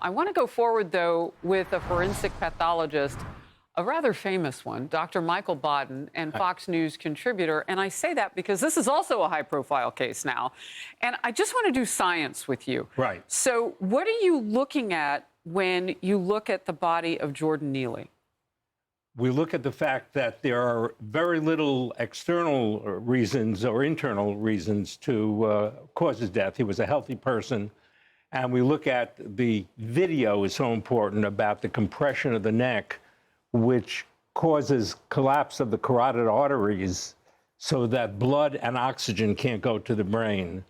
I want to go forward, though, with a forensic pathologist, a rather famous one, Dr. Michael Baden, and Fox News contributor. And I say that because this is also a high-profile case now. And I just want to do science with you. Right. So what are you looking at when you look at the body of Jordan Neely? We look at the fact that there are very little external reasons or internal reasons to cause his death. He was a healthy person. And we look at the video is so important about the compression of the neck, which causes collapse of the carotid arteries so that blood and oxygen can't go to the brain.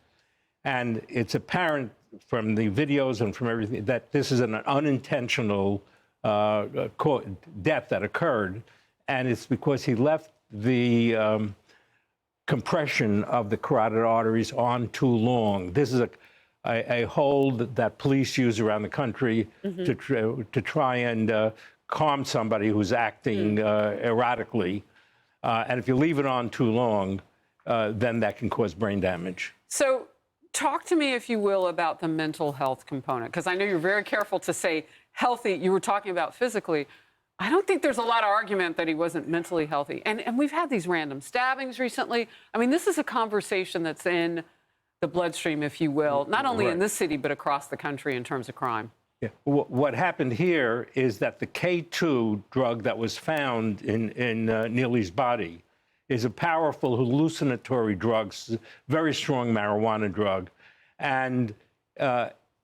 And it's apparent from the videos and from everything that this is an unintentional death that occurred, and it's because he left the compression of the carotid arteries on too long. This is a hold that police use around the country to try and calm somebody who's acting erratically, and if you leave it on too long, then that can cause brain damage. So talk to me, if you will, about the mental health component, because I know you're very careful to say healthy. You were talking about physically. I don't think there's a lot of argument that he wasn't mentally healthy. And we've had these random stabbings recently. I mean, this is a conversation that's in the bloodstream, if you will, not only in this city, but across the country in terms of crime. Yeah. What happened here is that the K2 drug that was found in Neely's body is a powerful hallucinatory drug, very strong marijuana drug. And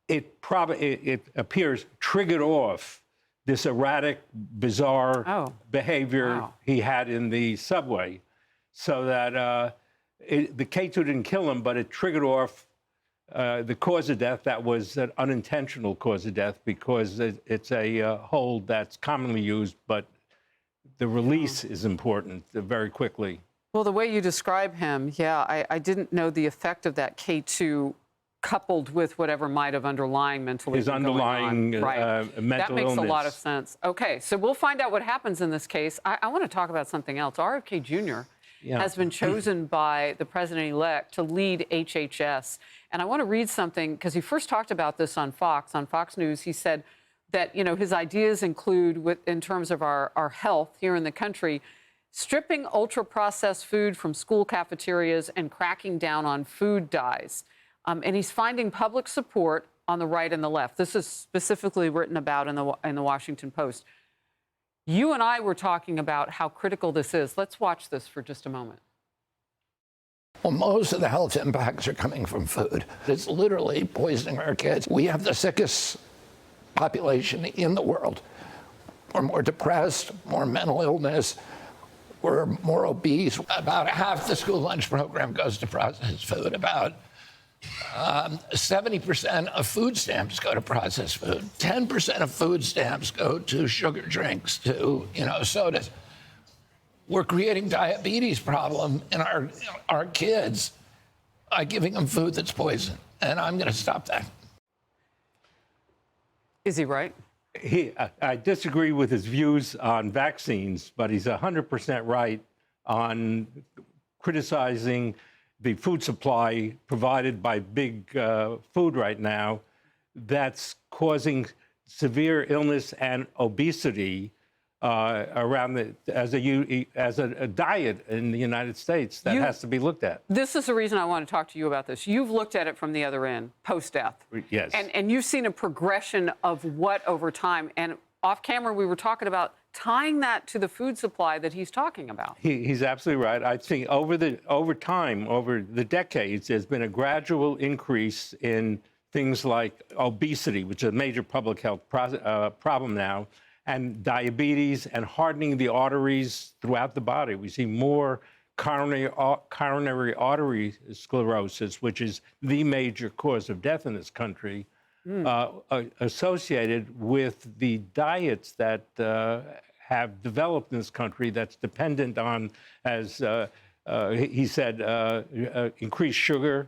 it appears triggered off this erratic, bizarre behavior he had in the subway, so that the K2 didn't kill him, but it triggered off the cause of death that was an unintentional cause of death, because it's a hold that's commonly used, but the release is important very quickly. Well, the way you describe him, I didn't know the effect of that K2 coupled with whatever might have underlying mentally his underlying mental illness. That makes a lot of sense. Okay, so we'll find out what happens in this case. I want to talk about something else. RFK Jr. has been chosen by the president-elect to lead HHS. And I want to read something, because he first talked about this on Fox News. He said that, you know, his ideas include, in terms of our health here in the country, stripping ultra-processed food from school cafeterias and cracking down on food dyes. And he's finding public support on the right and the left. This is specifically written about in the Washington Post. You and I were talking about how critical this is. Let's watch this for just a moment. Well, most of the health impacts are coming from food. It's literally poisoning our kids. We have the sickest population in the world. We're more depressed, more mental illness. We're more obese. About half the school lunch program goes to processed food. About 70% of food stamps go to processed food. 10% of food stamps go to sugar drinks, to sodas. We're creating diabetes problem in our kids by giving them food that's poison, and I'm going to stop that. Is he right? I disagree with his views on vaccines, but he's 100% right on criticizing the food supply provided by big food right now that's causing severe illness and obesity around as a diet in the United States that has to be looked at. This is the reason I want to talk to you about this. You've looked at it from the other end, post-death. Yes. And you've seen a progression of what over time. And off camera, we were talking about tying that to the food supply that he's talking about. He's absolutely right. I think over the decades, there's been a gradual increase in things like obesity, which is a major public health problem now, and diabetes and hardening the arteries throughout the body. We see more coronary artery sclerosis, which is the major cause of death in this country, associated with the diets that have developed in this country that's dependent on, as he said, increased sugar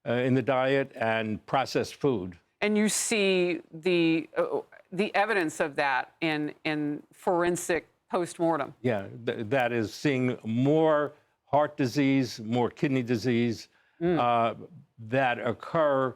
in the diet and processed food. And you see the evidence of that in forensic postmortem. Yeah, that is seeing more heart disease, more kidney disease that occur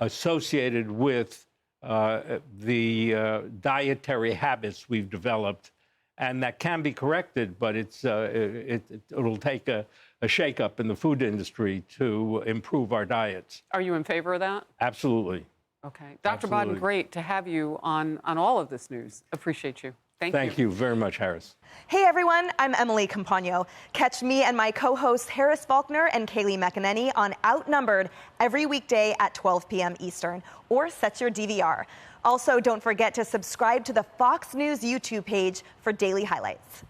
associated with the dietary habits we've developed, and that can be corrected, but it'll take a shakeup in the food industry to improve our diets. Are you in favor of that? Absolutely. Okay. Dr. Baden, great to have you on all of this news. Appreciate you. Thank you very much, Harris. Hey, everyone. I'm Emily Campagno. Catch me and my co-hosts Harris Faulkner and Kaylee McEnany on Outnumbered every weekday at 12 p.m. Eastern, or set your DVR. Also, don't forget to subscribe to the Fox News YouTube page for daily highlights.